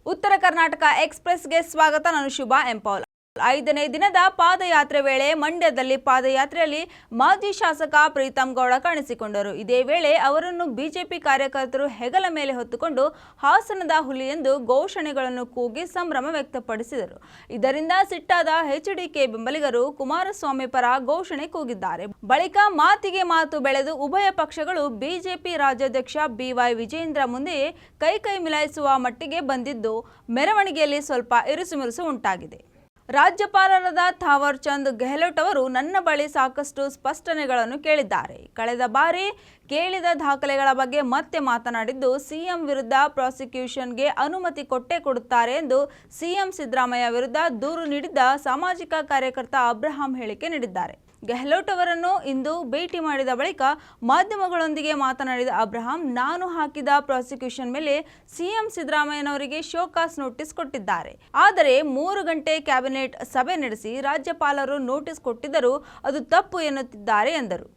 ಉತ್ತರ ಕರ್ನಾಟಕ ಎಕ್ಸ್‌ಪ್ರೆಸ್‌ಗೆ ಸ್ವಾಗತ. ನಾನು ಶುಭಾ ಎಂಪೌಲ್. 5ನೇ ದಿನದ ಪಾದಯಾತ್ರೆ ವೇಳೆ ಮಂಡ್ಯದಲ್ಲಿ ಪಾದಯಾತ್ರೆಯಲ್ಲಿ ಮಾಜಿ ಶಾಸಕ ಪ್ರೀತಂ ಗೌಡ ಕಾಣಿಸಿಕೊಂಡರು. ಇದೇ ವೇಳೆ ಅವರನ್ನು ಬಿಜೆಪಿ ಕಾರ್ಯಕರ್ತರು ಹೆಗಲ ಮೇಲೆ ಹೊತ್ತುಕೊಂಡು ಹಾಸನದ ಹುಲಿ ಎಂದು ಘೋಷಣೆಗಳನ್ನು ಕೂಗಿ ಸಂಭ್ರಮ ವ್ಯಕ್ತಪಡಿಸಿದರು. ಇದರಿಂದ ಸಿಟ್ಟಾದ ಎಚ್‌ಡಿಕೆ ಬೆಂಬಲಿಗರು ಕುಮಾರಸ್ವಾಮಿ ಪರ ಘೋಷಣೆ ಕೂಗಿದ್ದಾರೆ. ಬಳಿಕ ಮಾತಿಗೆ ಮಾತು ಬೆಳೆದು ಉಭಯ ಪಕ್ಷಗಳು ಬಿಜೆಪಿ ರಾಜ್ಯಾಧ್ಯಕ್ಷ ಬಿವೈ ವಿಜಯೇಂದ್ರ ಮುಂದೆ ಕೈ ಮಿಲಾಯಿಸುವ ಮಟ್ಟಿಗೆ ಬಂದಿದ್ದು ಮೆರವಣಿಗೆಯಲ್ಲಿ ಸ್ವಲ್ಪ ಇರುಸುಮುರುಸು ಉಂಟಾಗಿದೆ. ರಾಜ್ಯಪಾಲರಾದ ಥಾವರ್ ಚಂದ್ ಗೆಹ್ಲೋಟ್ ಅವರು ನನ್ನ ಬಳಿ ಸಾಕಷ್ಟು ಸ್ಪಷ್ಟನೆಗಳನ್ನು ಕೇಳಿದ್ದಾರೆ. ಕಳೆದ ಬಾರಿ ಕೇಳಿದ ದಾಖಲೆಗಳ ಬಗ್ಗೆ ಮತ್ತೆ ಮಾತನಾಡಿದ್ದು ಸಿಎಂ ವಿರುದ್ಧ ಪ್ರಾಸಿಕ್ಯೂಷನ್ಗೆ ಅನುಮತಿ ಕೊಡುತ್ತಾರೆ ಎಂದು ಸಿಎಂ ಸಿದ್ದರಾಮಯ್ಯ ವಿರುದ್ಧ ದೂರು ನೀಡಿದ್ದ ಸಾಮಾಜಿಕ ಕಾರ್ಯಕರ್ತ ಅಬ್ರಹಾಂ ಹೇಳಿಕೆ ನೀಡಿದ್ದಾರೆ. ಗೆಹ್ಲೋಟ್ ಅವರನ್ನು ಇಂದು ಭೇಟಿ ಮಾಡಿದ ಬಳಿಕ ಮಾಧ್ಯಮಗಳೊಂದಿಗೆ ಮಾತನಾಡಿದ ಅಬ್ರಹಾಂ, ನಾನು ಹಾಕಿದ ಪ್ರಾಸಿಕ್ಯೂಷನ್ ಮೇಲೆ ಸಿಎಂ ಸಿದ್ದರಾಮಯ್ಯನವರಿಗೆ ಶೋಕಾಸ್ ನೋಟಿಸ್ ಕೊಟ್ಟಿದ್ದಾರೆ. ಆದರೆ 3 ಗಂಟೆ ಕ್ಯಾಬಿನೆಟ್ ಸಭೆ ನಡೆಸಿ ರಾಜ್ಯಪಾಲರು ನೋಟಿಸ್ ಕೊಟ್ಟಿದ್ದರೂ ಅದು ತಪ್ಪು ಎನ್ನುತ್ತಿದ್ದಾರೆ ಎಂದರು.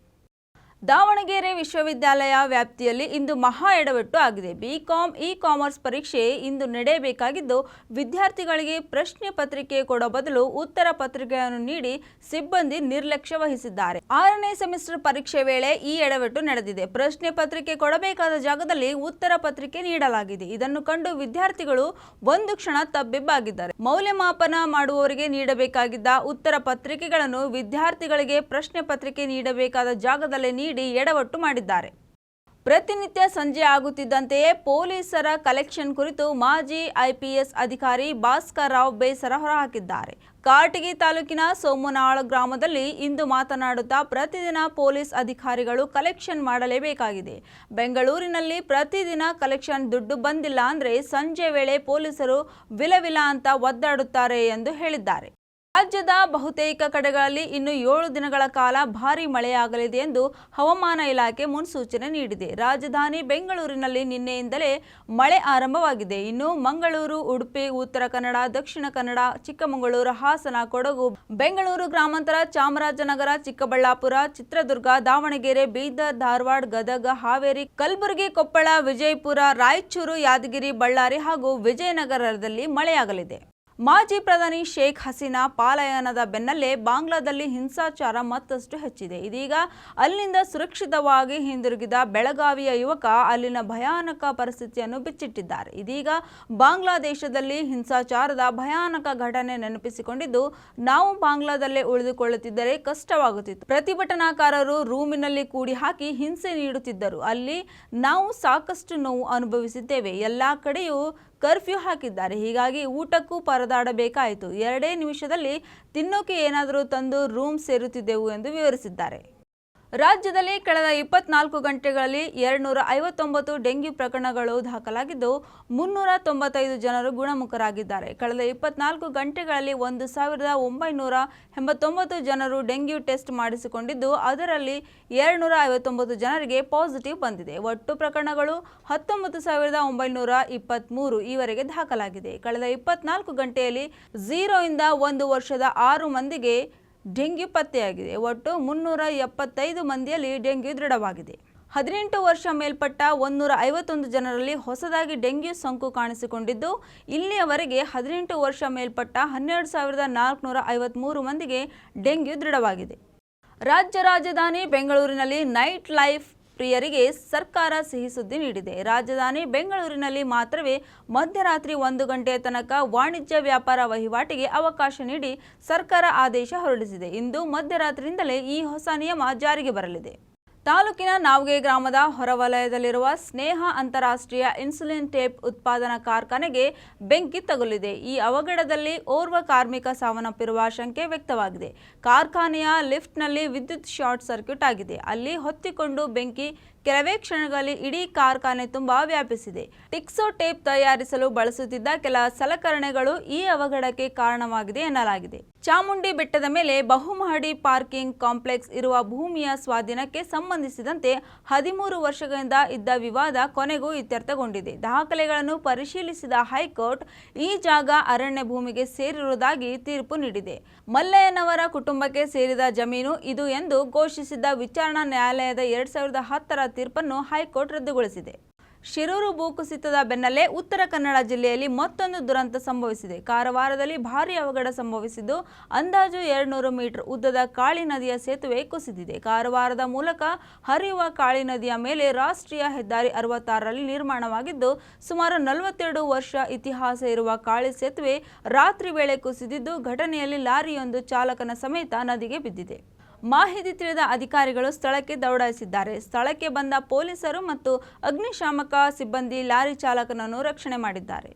ದಾವಣಗೆರೆ ವಿಶ್ವವಿದ್ಯಾಲಯ ವ್ಯಾಪ್ತಿಯಲ್ಲಿ ಇಂದು ಮಹಾ ಎಡವಟ್ಟು ಆಗಿದೆ. ಬಿಕಾಂ ಇ-ಕಾಮರ್ಸ್ ಪರೀಕ್ಷೆ ಇಂದು ನಡೆಯಬೇಕಾಗಿದ್ದು ವಿದ್ಯಾರ್ಥಿಗಳಿಗೆ ಪ್ರಶ್ನೆ ಪತ್ರಿಕೆ ಕೊಡೋ ಬದಲು ಉತ್ತರ ಪತ್ರಿಕೆಯನ್ನು ನೀಡಿ ಸಿಬ್ಬಂದಿ ನಿರ್ಲಕ್ಷ್ಯ ವಹಿಸಿದ್ದಾರೆ. 6ನೇ ಸೆಮಿಸ್ಟರ್ ಪರೀಕ್ಷೆ ವೇಳೆ ಈ ಎಡವಟ್ಟು ನಡೆದಿದೆ. ಪ್ರಶ್ನೆ ಪತ್ರಿಕೆ ಕೊಡಬೇಕಾದ ಜಾಗದಲ್ಲಿ ಉತ್ತರ ಪತ್ರಿಕೆ ನೀಡಲಾಗಿದೆ. ಇದನ್ನು ಕಂಡು ವಿದ್ಯಾರ್ಥಿಗಳು ಒಂದು ಕ್ಷಣ ತಬ್ಬಿಬ್ಬಾಗಿದ್ದಾರೆ. ಮೌಲ್ಯಮಾಪನ ಮಾಡುವವರಿಗೆ ನೀಡಬೇಕಾಗಿದ್ದ ಉತ್ತರ ಪತ್ರಿಕೆಗಳನ್ನು ವಿದ್ಯಾರ್ಥಿಗಳಿಗೆ ಪ್ರಶ್ನೆ ಪತ್ರಿಕೆ ನೀಡಬೇಕಾದ ಜಾಗದಲ್ಲೇ ನೀಡಿ ಎಡವಟ್ಟು ಮಾಡಿದ್ದಾರೆ. ಪ್ರತಿನಿತ್ಯ ಸಂಜೆ ಆಗುತ್ತಿದ್ದಂತೆಯೇ ಪೊಲೀಸರ ಕಲೆಕ್ಷನ್ ಕುರಿತು ಮಾಜಿ ಐಪಿಎಸ್ ಅಧಿಕಾರಿ ಭಾಸ್ಕರ್ ರಾವ್ ಬೇಸರ ಹೊರಹಾಕಿದ್ದಾರೆ. ಕಾರಟಗಿ ತಾಲೂಕಿನ ಸೋಮನಾಳ ಗ್ರಾಮದಲ್ಲಿ ಇಂದು ಮಾತನಾಡುತ್ತಾ ಪ್ರತಿದಿನ ಪೊಲೀಸ್ ಅಧಿಕಾರಿಗಳು ಕಲೆಕ್ಷನ್ ಮಾಡಲೇಬೇಕಾಗಿದೆ. ಬೆಂಗಳೂರಿನಲ್ಲಿ ಪ್ರತಿದಿನ ಕಲೆಕ್ಷನ್ ದುಡ್ಡು ಬಂದಿಲ್ಲ ಅಂದ್ರೆ ಸಂಜೆ ವೇಳೆ ಪೊಲೀಸರು ವಿಲವಿಲ ಅಂತ ಒದ್ದಾಡುತ್ತಾರೆ ಎಂದು ಹೇಳಿದ್ದಾರೆ. ರಾಜ್ಯದ ಬಹುತೇಕ ಕಡೆಗಳಲ್ಲಿ ಇನ್ನು 7 ದಿನಗಳ ಕಾಲ ಭಾರೀ ಮಳೆಯಾಗಲಿದೆ ಎಂದು ಹವಾಮಾನ ಇಲಾಖೆ ಮುನ್ಸೂಚನೆ ನೀಡಿದೆ. ರಾಜಧಾನಿ ಬೆಂಗಳೂರಿನಲ್ಲಿ ನಿನ್ನೆಯಿಂದಲೇ ಮಳೆ ಆರಂಭವಾಗಿದೆ. ಇನ್ನು ಮಂಗಳೂರು, ಉಡುಪಿ, ಉತ್ತರ ಕನ್ನಡ, ದಕ್ಷಿಣ ಕನ್ನಡ, ಚಿಕ್ಕಮಗಳೂರು, ಹಾಸನ, ಕೊಡಗು, ಬೆಂಗಳೂರು ಗ್ರಾಮಾಂತರ, ಚಾಮರಾಜನಗರ, ಚಿಕ್ಕಬಳ್ಳಾಪುರ, ಚಿತ್ರದುರ್ಗ, ದಾವಣಗೆರೆ, ಬೀದರ್, ಧಾರವಾಡ, ಗದಗ, ಹಾವೇರಿ, ಕಲಬುರಗಿ, ಕೊಪ್ಪಳ, ವಿಜಯಪುರ, ರಾಯಚೂರು, ಯಾದಗಿರಿ, ಬಳ್ಳಾರಿ ಹಾಗೂ ವಿಜಯನಗರದಲ್ಲಿ ಮಳೆಯಾಗಲಿದೆ. ಮಾಜಿ ಪ್ರಧಾನಿ ಶೇಖ್ ಹಸೀನಾ ಪಲಾಯನದ ಬೆನ್ನಲ್ಲೇ ಬಾಂಗ್ಲಾದಲ್ಲಿ ಹಿಂಸಾಚಾರ ಮತ್ತಷ್ಟು ಹೆಚ್ಚಿದೆ. ಇದೀಗ ಅಲ್ಲಿಂದ ಸುರಕ್ಷಿತವಾಗಿ ಹಿಂದಿರುಗಿದ ಬೆಳಗಾವಿಯ ಯುವಕ ಅಲ್ಲಿನ ಭಯಾನಕ ಪರಿಸ್ಥಿತಿಯನ್ನು ಬಿಚ್ಚಿಟ್ಟಿದ್ದಾರೆ. ಇದೀಗ ಬಾಂಗ್ಲಾದೇಶದಲ್ಲಿ ಹಿಂಸಾಚಾರದ ಭಯಾನಕ ಘಟನೆ ನೆನಪಿಸಿಕೊಂಡಿದ್ದು, ನಾವು ಬಾಂಗ್ಲಾದಲ್ಲೇ ಉಳಿದುಕೊಳ್ಳುತ್ತಿದ್ದರೆ ಕಷ್ಟವಾಗುತ್ತಿತ್ತು. ಪ್ರತಿಭಟನಾಕಾರರು ರೂಮಿನಲ್ಲಿ ಕೂಡಿ ಹಾಕಿ ಹಿಂಸೆ ನೀಡುತ್ತಿದ್ದರು. ಅಲ್ಲಿ ನಾವು ಸಾಕಷ್ಟು ನೋವು ಅನುಭವಿಸಿದ್ದೇವೆ. ಎಲ್ಲಾ ಕಡೆಯೂ ಕರ್ಫ್ಯೂ ಹಾಕಿದ್ದಾರೆ. ಹೀಗಾಗಿ ಊಟಕ್ಕೂ ಪರದಾಡಬೇಕಾಯಿತು. 2 ನಿಮಿಷದಲ್ಲಿ ತಿನ್ನೋಕೆ ಏನಾದರೂ ತಂದು ರೂಮ್ ಸೇರುತ್ತಿದ್ದೆವು ಎಂದು ವಿವರಿಸಿದ್ದಾರೆ. ರಾಜ್ಯದಲ್ಲಿ ಕಳೆದ 24 ಗಂಟೆಗಳಲ್ಲಿ 259 ಡೆಂಗ್ಯೂ ಪ್ರಕರಣಗಳು ದಾಖಲಾಗಿದ್ದು 395 ಜನರು ಗುಣಮುಖರಾಗಿದ್ದಾರೆ. ಕಳೆದ 24 ಗಂಟೆಗಳಲ್ಲಿ 1989 ಜನರು ಡೆಂಗ್ಯೂ ಟೆಸ್ಟ್ ಮಾಡಿಸಿಕೊಂಡಿದ್ದು ಅದರಲ್ಲಿ 259 ಜನರಿಗೆ ಪಾಸಿಟಿವ್ ಬಂದಿದೆ. ಒಟ್ಟು ಪ್ರಕರಣಗಳು 19,923 ಈವರೆಗೆ ದಾಖಲಾಗಿದೆ. ಕಳೆದ 24 ಗಂಟೆಯಲ್ಲಿ 0 ಇಂದ 1 ವರ್ಷದ 6 ಮಂದಿಗೆ ಡೆಂಗ್ಯೂ ಪತ್ತೆಯಾಗಿದೆ. ಒಟ್ಟು 375 ಮಂದಿಯಲ್ಲಿ ಡೆಂಗ್ಯೂ ದೃಢವಾಗಿದೆ. 18 ವರ್ಷ ಮೇಲ್ಪಟ್ಟ 151 ಜನರಲ್ಲಿ ಹೊಸದಾಗಿ ಡೆಂಗ್ಯೂ ಸೋಂಕು ಕಾಣಿಸಿಕೊಂಡಿದ್ದು ಇಲ್ಲಿಯವರೆಗೆ 18 ವರ್ಷ ಮೇಲ್ಪಟ್ಟ 12,453 ಮಂದಿಗೆ ಡೆಂಗ್ಯೂ ದೃಢವಾಗಿದೆ. ರಾಜ್ಯ ರಾಜಧಾನಿ ಬೆಂಗಳೂರಿನಲ್ಲಿ ನೈಟ್ ಲೈಫ್ ಪ್ರಿಯರಿಗೆ ಸರ್ಕಾರ ಸಿಹಿ ಸುದ್ದಿ ನೀಡಿದೆ. ರಾಜಧಾನಿ ಬೆಂಗಳೂರಿನಲ್ಲಿ ಮಾತ್ರವೇ ಮಧ್ಯರಾತ್ರಿ 1 ಗಂಟೆಯ ತನಕ ವಾಣಿಜ್ಯ ವ್ಯಾಪಾರ ವಹಿವಾಟಿಗೆ ಅವಕಾಶ ನೀಡಿ ಸರ್ಕಾರ ಆದೇಶ ಹೊರಡಿಸಿದೆ. ಇಂದು ಮಧ್ಯರಾತ್ರಿಯಿಂದಲೇ ಈ ಹೊಸ ನಿಯಮ ಜಾರಿಗೆ ಬರಲಿದೆ. ತಾಲೂಕಿನ ನಾವಗೆ ಗ್ರಾಮದ ಹೊರವಲಯದಲ್ಲಿರುವ ಸ್ನೇಹ ಅಂತಾರಾಷ್ಟ್ರೀಯ ಇನ್ಸುಲಿನ್ ಟೇಪ್ ಉತ್ಪಾದನಾ ಕಾರ್ಖಾನೆಗೆ ಬೆಂಕಿ ತಗುಲಿದೆ. ಈ ಅವಘಡದಲ್ಲಿ ಓರ್ವ ಕಾರ್ಮಿಕ ಸಾವನ್ನಪ್ಪಿರುವ ಶಂಕೆ ವ್ಯಕ್ತವಾಗಿದೆ. ಕಾರ್ಖಾನೆಯ ಲಿಫ್ಟ್ನಲ್ಲಿ ವಿದ್ಯುತ್ ಶಾರ್ಟ್ ಸರ್ಕ್ಯೂಟ್ ಆಗಿದೆ. ಅಲ್ಲಿ ಹೊತ್ತಿಕೊಂಡು ಬೆಂಕಿ ಕೆಲವೇ ಕ್ಷಣಗಳಲ್ಲಿ ಇಡೀ ಕಾರ್ಖಾನೆ ತುಂಬಾ ವ್ಯಾಪಿಸಿದೆ. ಟಿಕ್ಸೋ ಟೇಪ್ ತಯಾರಿಸಲು ಬಳಸುತ್ತಿದ್ದ ಕೆಲ ಸಲಕರಣೆಗಳು ಈ ಅವಘಡಕ್ಕೆ ಕಾರಣವಾಗಿದೆ ಎನ್ನಲಾಗಿದೆ. ಚಾಮುಂಡಿ ಬೆಟ್ಟದ ಮೇಲೆ ಬಹುಮಹಡಿ ಪಾರ್ಕಿಂಗ್ ಕಾಂಪ್ಲೆಕ್ಸ್ ಇರುವ ಭೂಮಿಯ ಸ್ವಾಧೀನಕ್ಕೆ ಸಂಬಂಧಿಸಿದಂತೆ 13 ವರ್ಷಗಳಿಂದ ಇದ್ದ ವಿವಾದ ಕೊನೆಗೂ ಇತ್ಯರ್ಥಗೊಂಡಿದೆ. ದಾಖಲೆಗಳನ್ನು ಪರಿಶೀಲಿಸಿದ ಹೈಕೋರ್ಟ್ ಈ ಜಾಗ ಅರಣ್ಯ ಭೂಮಿಗೆ ಸೇರಿರುವುದಾಗಿ ತೀರ್ಪು ನೀಡಿದೆ. ಮಲ್ಲಯ್ಯನವರ ಕುಟುಂಬಕ್ಕೆ ಸೇರಿದ ಜಮೀನು ಇದು ಎಂದು ಘೋಷಿಸಿದ್ದ ವಿಚಾರಣಾ ನ್ಯಾಯಾಲಯದ 2010ರ ತೀರ್ಪನ್ನು ಹೈಕೋರ್ಟ್ ರದ್ದುಗೊಳಿಸಿದೆ. ಶಿರೂರು ಭೂಕುಸಿತದ ಬೆನ್ನಲ್ಲೇ ಉತ್ತರ ಕನ್ನಡ ಜಿಲ್ಲೆಯಲ್ಲಿ ಮತ್ತೊಂದು ದುರಂತ ಸಂಭವಿಸಿದೆ. ಕಾರವಾರದಲ್ಲಿ ಭಾರೀ ಅವಘಡ ಸಂಭವಿಸಿದ್ದು, ಅಂದಾಜು 200 ಮೀಟರ್ ಉದ್ದದ ಕಾಳಿ ನದಿಯ ಸೇತುವೆ ಕುಸಿದಿದೆ. ಕಾರವಾರದ ಮೂಲಕ ಹರಿಯುವ ಕಾಳಿ ನದಿಯ ಮೇಲೆ ರಾಷ್ಟ್ರೀಯ ಹೆದ್ದಾರಿ 66ರಲ್ಲಿ ನಿರ್ಮಾಣವಾಗಿದ್ದು, ಸುಮಾರು 42 ವರ್ಷ ಇತಿಹಾಸ ಇರುವ ಕಾಳಿ ಸೇತುವೆ ರಾತ್ರಿ ವೇಳೆ ಕುಸಿದಿದ್ದು, ಘಟನೆಯಲ್ಲಿ ಲಾರಿಯೊಂದು ಚಾಲಕನ ಸಮೇತ ನದಿಗೆ ಬಿದ್ದಿದೆ. ಮಾಹಿತಿ ತಿಳಿದ ಅಧಿಕಾರಿಗಳು ಸ್ಥಳಕ್ಕೆ ದೌಡಾಯಿಸಿದ್ದಾರೆ. ಸ್ಥಳಕ್ಕೆ ಬಂದ ಪೊಲೀಸರು ಮತ್ತು ಅಗ್ನಿಶಾಮಕ ಸಿಬ್ಬಂದಿ ಲಾರಿ ಚಾಲಕನನ್ನು ರಕ್ಷಣೆ ಮಾಡಿದ್ದಾರೆ.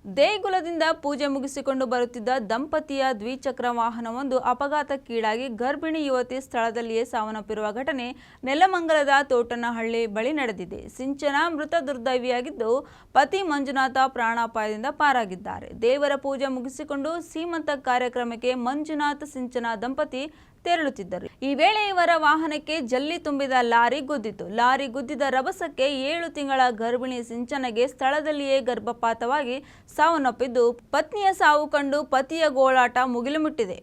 ದೇಗುಲದಿಂದ ಪೂಜೆ ಮುಗಿಸಿಕೊಂಡು ಬರುತ್ತಿದ್ದ ದಂಪತಿಯ ದ್ವಿಚಕ್ರ ವಾಹನವೊಂದು ಅಪಘಾತಕ್ಕೀಡಾಗಿ ಗರ್ಭಿಣಿ ಯುವತಿ ಸ್ಥಳದಲ್ಲಿಯೇ ಸಾವನ್ನಪ್ಪಿರುವ ಘಟನೆ ನೆಲಮಂಗಲದ ತೋಟನಹಳ್ಳಿ ಬಳಿ ನಡೆದಿದೆ. ಸಿಂಚನ ಮೃತ ದುರ್ದೈವಿಯಾಗಿದ್ದು, ಪತಿ ಮಂಜುನಾಥ ಪ್ರಾಣಾಪಾಯದಿಂದ ಪಾರಾಗಿದ್ದಾರೆ. ದೇವರ ಪೂಜೆ ಮುಗಿಸಿಕೊಂಡು ಸೀಮಂತ ಕಾರ್ಯಕ್ರಮಕ್ಕೆ ಮಂಜುನಾಥ ಸಿಂಚನ ದಂಪತಿ ತೆರಳುತ್ತಿದ್ದರು. ಈ ವೇಳೆ ಇವರ ವಾಹನಕ್ಕೆ ಜಲ್ಲಿ ತುಂಬಿದ ಲಾರಿ ಗುದ್ದಿತು. ಲಾರಿ ಗುದ್ದಿದ ರಭಸಕ್ಕೆ 7 ತಿಂಗಳ ಗರ್ಭಿಣಿ ಸಿಂಚನಗೆ ಸ್ಥಳದಲ್ಲಿಯೇ ಗರ್ಭಪಾತವಾಗಿ ಸಾವನ್ನಪ್ಪಿದ್ದು, ಪತ್ನಿಯ ಸಾವು ಕಂಡು ಪತಿಯ ಗೋಳಾಟ ಮುಗಿಲು ಮುಟ್ಟಿದೆ.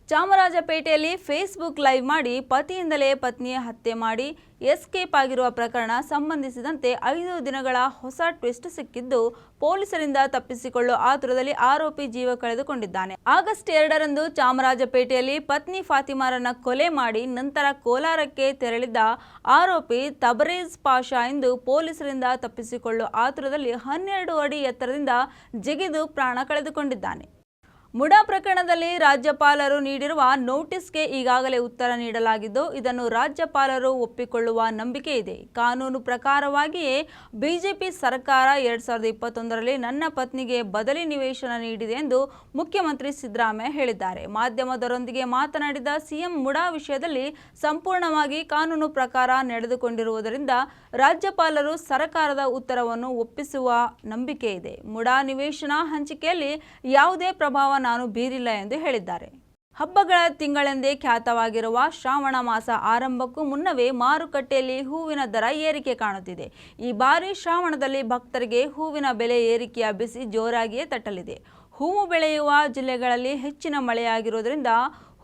ಚಾಮರಾಜಪೇಟೆಯಲ್ಲಿ ಫೇಸ್ಬುಕ್ ಲೈವ್ ಮಾಡಿ ಪತಿಯಿಂದಲೇ ಪತ್ನಿಯ ಹತ್ಯೆ ಮಾಡಿ ಎಸ್ಕೇಪ್ ಆಗಿರುವ ಪ್ರಕರಣ ಸಂಬಂಧಿಸಿದಂತೆ 5 ದಿನಗಳ ಹೊಸ ಟ್ವಿಸ್ಟ್ ಸಿಕ್ಕಿದ್ದು, ಪೊಲೀಸರಿಂದ ತಪ್ಪಿಸಿಕೊಳ್ಳುವ ಆತುರದಲ್ಲಿ ಆರೋಪಿ ಜೀವ ಕಳೆದುಕೊಂಡಿದ್ದಾನೆ. ಆಗಸ್ಟ್ 2ರಂದು ಚಾಮರಾಜಪೇಟೆಯಲ್ಲಿ ಪತ್ನಿ ಫಾತಿಮಾರನ್ನ ಕೊಲೆ ಮಾಡಿ ನಂತರ ಕೋಲಾರಕ್ಕೆ ತೆರಳಿದ್ದ ಆರೋಪಿ ತಬರೇಜ್ ಪಾಷಾ ಎಂದು ಪೊಲೀಸರಿಂದ ತಪ್ಪಿಸಿಕೊಳ್ಳುವ ಆತುರದಲ್ಲಿ 12 ಅಡಿ ಎತ್ತರದಿಂದ ಜಿಗಿದು ಪ್ರಾಣ ಕಳೆದುಕೊಂಡಿದ್ದಾನೆ. ಮುಡಾ ಪ್ರಕರಣದಲ್ಲಿ ರಾಜ್ಯಪಾಲರು ನೀಡಿರುವ ನೋಟಿಸ್ಗೆ ಈಗಾಗಲೇ ಉತ್ತರ ನೀಡಲಾಗಿದ್ದು, ಇದನ್ನು ರಾಜ್ಯಪಾಲರು ಒಪ್ಪಿಕೊಳ್ಳುವ ನಂಬಿಕೆ ಇದೆ. ಕಾನೂನು ಪ್ರಕಾರವಾಗಿಯೇ ಬಿಜೆಪಿ ಸರ್ಕಾರ 2021ರಲ್ಲಿ ನನ್ನ ಪತ್ನಿಗೆ ಬದಲಿ ನಿವೇಶನ ನೀಡಿದೆ ಎಂದು ಮುಖ್ಯಮಂತ್ರಿ ಸಿದ್ದರಾಮಯ್ಯ ಹೇಳಿದ್ದಾರೆ. ಮಾಧ್ಯಮದವರೊಂದಿಗೆ ಮಾತನಾಡಿದ ಸಿಎಂ, ಮುಡಾ ವಿಷಯದಲ್ಲಿ ಸಂಪೂರ್ಣವಾಗಿ ಕಾನೂನು ಪ್ರಕಾರ ನಡೆದುಕೊಂಡಿರುವುದರಿಂದ ರಾಜ್ಯಪಾಲರು ಸರ್ಕಾರದ ಉತ್ತರವನ್ನು ಒಪ್ಪಿಸುವ ನಂಬಿಕೆ ಇದೆ. ಮುಡಾ ನಿವೇಶನ ಹಂಚಿಕೆಯಲ್ಲಿ ಯಾವುದೇ ಪ್ರಭಾವ ನಾನು ಬೀರಿಲ್ಲ ಎಂದು ಹೇಳಿದ್ದಾರೆ. ಹಬ್ಬಗಳ ತಿಂಗಳೆಂದೇ ಖ್ಯಾತವಾಗಿರುವ ಶ್ರಾವಣ ಮಾಸ ಆರಂಭಕ್ಕೂ ಮುನ್ನವೇ ಮಾರುಕಟ್ಟೆಯಲ್ಲಿ ಹೂವಿನ ದರ ಏರಿಕೆ ಕಾಣುತ್ತಿದೆ. ಈ ಬಾರಿ ಶ್ರಾವಣದಲ್ಲಿ ಭಕ್ತರಿಗೆ ಹೂವಿನ ಬೆಲೆ ಏರಿಕೆಯ ಬಿಸಿ ಜೋರಾಗಿಯೇ ತಟ್ಟಲಿದೆ. ಹೂವು ಬೆಳೆಯುವ ಜಿಲ್ಲೆಗಳಲ್ಲಿ ಹೆಚ್ಚಿನ ಮಳೆಯಾಗಿರುವುದರಿಂದ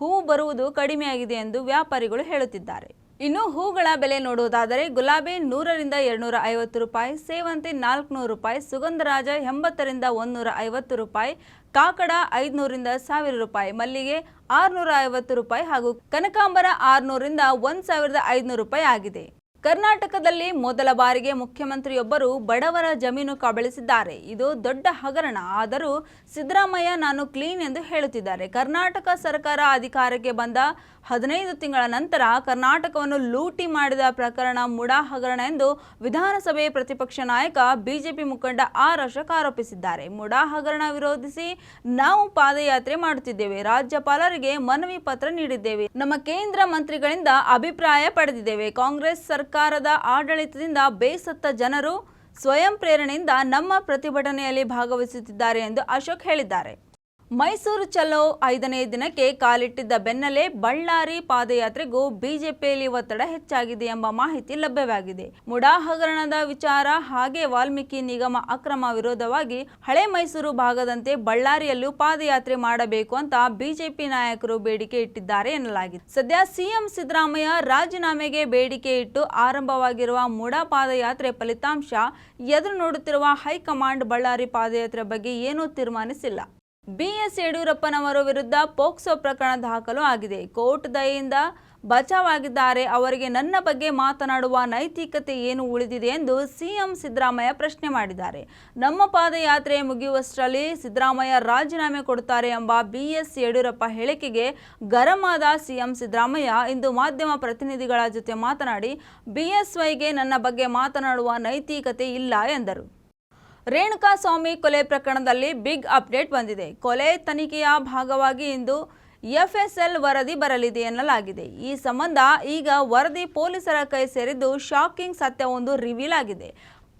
ಹೂವು ಬರುವುದು ಕಡಿಮೆಯಾಗಿದೆ ಎಂದು ವ್ಯಾಪಾರಿಗಳು ಹೇಳುತ್ತಿದ್ದಾರೆ. ಇನ್ನು ಹೂಗಳ ಬೆಲೆ ನೋಡುವುದಾದರೆ ಗುಲಾಬಿ 100ರಿಂದ 250 ರೂಪಾಯಿ, ಸೇವಂತಿ 400 ರೂಪಾಯಿ, ಸುಗಂಧರಾಜ 80ರಿಂದ 150 ರೂಪಾಯಿ, ಕಾಕಡ 500ರಿಂದ 1000 ರೂಪಾಯಿ, ಮಲ್ಲಿಗೆ 650 ರೂಪಾಯಿ ಹಾಗೂ ಕನಕಾಂಬರ 600ರಿಂದ 1500 ರೂಪಾಯಿ ಆಗಿದೆ. ಕರ್ನಾಟಕದಲ್ಲಿ ಮೊದಲ ಬಾರಿಗೆ ಮುಖ್ಯಮಂತ್ರಿಯೊಬ್ಬರು ಬಡವರ ಜಮೀನು ಕಬಳಿಸಿದ್ದಾರೆ. ಇದು ದೊಡ್ಡ ಹಗರಣ. ಆದರೂ ಸಿದ್ದರಾಮಯ್ಯ ನಾನು ಕ್ಲೀನ್ ಎಂದು ಹೇಳುತ್ತಿದ್ದಾರೆ. ಕರ್ನಾಟಕ ಸರ್ಕಾರ ಅಧಿಕಾರಕ್ಕೆ ಬಂದ 15 ತಿಂಗಳ ನಂತರ ಕರ್ನಾಟಕವನ್ನು ಲೂಟಿ ಮಾಡಿದ ಪ್ರಕರಣ ಮುಡಾ ಹಗರಣ ಎಂದು ವಿಧಾನಸಭೆ ಪ್ರತಿಪಕ್ಷ ನಾಯಕ ಬಿಜೆಪಿ ಮುಖಂಡ ಆರ್ ಅಶೋಕ್ ಆರೋಪಿಸಿದ್ದಾರೆ. ಮುಡಾ ಹಗರಣ ವಿರೋಧಿಸಿ ನಾವು ಪಾದಯಾತ್ರೆ ಮಾಡುತ್ತಿದ್ದೇವೆ. ರಾಜ್ಯಪಾಲರಿಗೆ ಮನವಿ ಪತ್ರ ನೀಡಿದ್ದೇವೆ. ನಮ್ಮ ಕೇಂದ್ರ ಮಂತ್ರಿಗಳಿಂದ ಅಭಿಪ್ರಾಯ ಪಡೆದಿದ್ದೇವೆ. ಕಾಂಗ್ರೆಸ್ ಸರ್ಕಾರದ ಆಡಳಿತದಿಂದ ಬೇಸತ್ತ ಜನರು ಸ್ವಯಂ ಪ್ರೇರಣೆಯಿಂದ ನಮ್ಮ ಪ್ರತಿಭಟನೆಯಲ್ಲಿ ಭಾಗವಹಿಸುತ್ತಿದ್ದಾರೆ ಎಂದು ಅಶೋಕ್ ಹೇಳಿದ್ದಾರೆ. ಮೈಸೂರು ಚಲೋ 5ನೇ ದಿನಕ್ಕೆ ಕಾಲಿಟ್ಟಿದ್ದ ಬೆನ್ನಲ್ಲೇ ಬಳ್ಳಾರಿ ಪಾದಯಾತ್ರೆಗೂ ಬಿಜೆಪಿಯಲ್ಲಿ ಒತ್ತಡ ಹೆಚ್ಚಾಗಿದೆ ಎಂಬ ಮಾಹಿತಿ ಲಭ್ಯವಾಗಿದೆ. ಮುಡಾ ಹಗರಣದ ವಿಚಾರ ಹಾಗೆ ವಾಲ್ಮೀಕಿ ನಿಗಮ ಅಕ್ರಮ ವಿರೋಧವಾಗಿ ಹಳೆ ಮೈಸೂರು ಭಾಗದಂತೆ ಬಳ್ಳಾರಿಯಲ್ಲೂ ಪಾದಯಾತ್ರೆ ಮಾಡಬೇಕು ಅಂತ ಬಿಜೆಪಿ ನಾಯಕರು ಬೇಡಿಕೆ ಇಟ್ಟಿದ್ದಾರೆ ಎನ್ನಲಾಗಿದೆ. ಸದ್ಯ ಸಿಎಂ ಸಿದ್ದರಾಮಯ್ಯ ರಾಜೀನಾಮೆಗೆ ಬೇಡಿಕೆ ಇಟ್ಟು ಆರಂಭವಾಗಿರುವ ಮುಡಾ ಪಾದಯಾತ್ರೆ ಫಲಿತಾಂಶ ಎದುರು ನೋಡುತ್ತಿರುವ ಹೈಕಮಾಂಡ್ ಬಳ್ಳಾರಿ ಪಾದಯಾತ್ರೆ ಬಗ್ಗೆ ಏನೂ ತೀರ್ಮಾನಿಸಿಲ್ಲ. ಬಿಎಸ್ ಯಡಿಯೂರಪ್ಪನವರ ವಿರುದ್ಧ ಪೋಕ್ಸೋ ಪ್ರಕರಣ ದಾಖಲು ಆಗಿದೆ. ಕೋರ್ಟ್ ದಯೆಯಿಂದ ಬಚಾವಾಗಿದ್ದಾರೆ. ಅವರಿಗೆ ನನ್ನ ಬಗ್ಗೆ ಮಾತನಾಡುವ ನೈತಿಕತೆ ಏನು ಉಳಿದಿದೆ ಎಂದು ಸಿಎಂ ಸಿದ್ದರಾಮಯ್ಯ ಪ್ರಶ್ನೆ ಮಾಡಿದ್ದಾರೆ. ನಮ್ಮ ಪಾದಯಾತ್ರೆ ಮುಗಿಯುವಷ್ಟರಲ್ಲಿ ಸಿದ್ದರಾಮಯ್ಯ ರಾಜೀನಾಮೆ ಕೊಡುತ್ತಾರೆ ಎಂಬ ಬಿಎಸ್ ಯಡಿಯೂರಪ್ಪ ಹೇಳಿಕೆಗೆ ಗರಂ ಆದ ಸಿಎಂ ಸಿದ್ದರಾಮಯ್ಯ ಇಂದು ಮಾಧ್ಯಮ ಪ್ರತಿನಿಧಿಗಳ ಜೊತೆ ಮಾತನಾಡಿ, ಬಿಎಸ್ವೈಗೆ ನನ್ನ ಬಗ್ಗೆ ಮಾತನಾಡುವ ನೈತಿಕತೆ ಇಲ್ಲ ಎಂದರು. ರೇಣುಕಾಸ್ವಾಮಿ ಕೊಲೆ ಪ್ರಕರಣದಲ್ಲಿ ಬಿಗ್ ಅಪ್ಡೇಟ್ ಬಂದಿದೆ. ಕೊಲೆ ತನಿಖೆಯ ಭಾಗವಾಗಿ ಇಂದು ಎಫ್ಎಸ್ಎಲ್ ವರದಿ ಬರಲಿದೆ ಎನ್ನಲಾಗಿದೆ. ಈ ಸಂಬಂಧ ಈಗ ವರದಿ ಪೊಲೀಸರ ಕೈ ಸೇರಿದ್ದು ಶಾಕಿಂಗ್ ಸತ್ಯವೊಂದು ರಿವೀಲ್ ಆಗಿದೆ.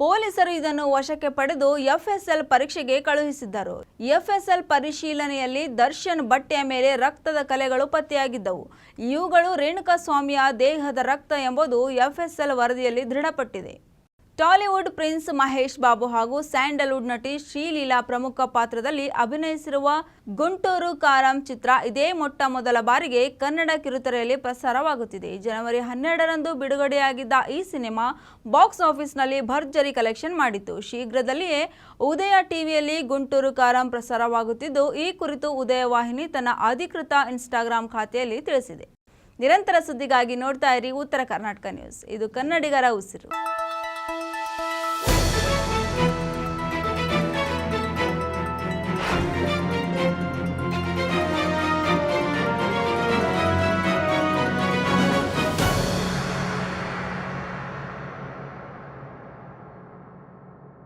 ಪೊಲೀಸರು ಇದನ್ನು ವಶಕ್ಕೆ ಪಡೆದು ಎಫ್ಎಸ್ಎಲ್ ಪರೀಕ್ಷೆಗೆ ಕಳುಹಿಸಿದ್ದರು. ಎಫ್ಎಸ್ಎಲ್ ಪರಿಶೀಲನೆಯಲ್ಲಿ ದರ್ಶನ್ ಬಟ್ಟೆಯ ಮೇಲೆ ರಕ್ತದ ಕಲೆಗಳು ಪತ್ತೆಯಾಗಿದ್ದವು. ಇವುಗಳು ರೇಣುಕಾಸ್ವಾಮಿಯ ದೇಹದ ರಕ್ತ ಎಂಬುದು ಎಫ್ಎಸ್ಎಲ್ ವರದಿಯಲ್ಲಿ ದೃಢಪಟ್ಟಿದೆ. ಟಾಲಿವುಡ್ ಪ್ರಿನ್ಸ್ ಮಹೇಶ್ ಬಾಬು ಹಾಗೂ ಸ್ಯಾಂಡಲ್ವುಡ್ ನಟಿ ಶ್ರೀಲೀಲಾ ಪ್ರಮುಖ ಪಾತ್ರದಲ್ಲಿ ಅಭಿನಯಿಸಿರುವ ಗುಂಟೂರು ಕಾರಂ ಚಿತ್ರ ಇದೇ ಮೊದಲ ಬಾರಿಗೆ ಕನ್ನಡ ಕಿರುತೆರೆಯಲ್ಲಿ ಪ್ರಸಾರವಾಗುತ್ತಿದೆ. ಜನವರಿ 12ರಂದು ಬಿಡುಗಡೆಯಾಗಿದ್ದ ಈ ಸಿನಿಮಾ ಬಾಕ್ಸ್ ಆಫೀಸ್ನಲ್ಲಿ ಭರ್ಜರಿ ಕಲೆಕ್ಷನ್ ಮಾಡಿತ್ತು. ಶೀಘ್ರದಲ್ಲಿಯೇ ಉದಯ ಟಿವಿಯಲ್ಲಿ ಗುಂಟೂರು ಕಾರಂ ಪ್ರಸಾರವಾಗುತ್ತಿದ್ದು, ಈ ಕುರಿತು ಉದಯ ವಾಹಿನಿ ತನ್ನ ಅಧಿಕೃತ ಇನ್ಸ್ಟಾಗ್ರಾಂ ಖಾತೆಯಲ್ಲಿ ತಿಳಿಸಿದೆ. ನಿರಂತರ ಸುದ್ದಿಗಾಗಿ ನೋಡ್ತಾ ಇರಿ ಉತ್ತರ ಕರ್ನಾಟಕ ನ್ಯೂಸ್. ಇದು ಕನ್ನಡಿಗರ ಉಸಿರು.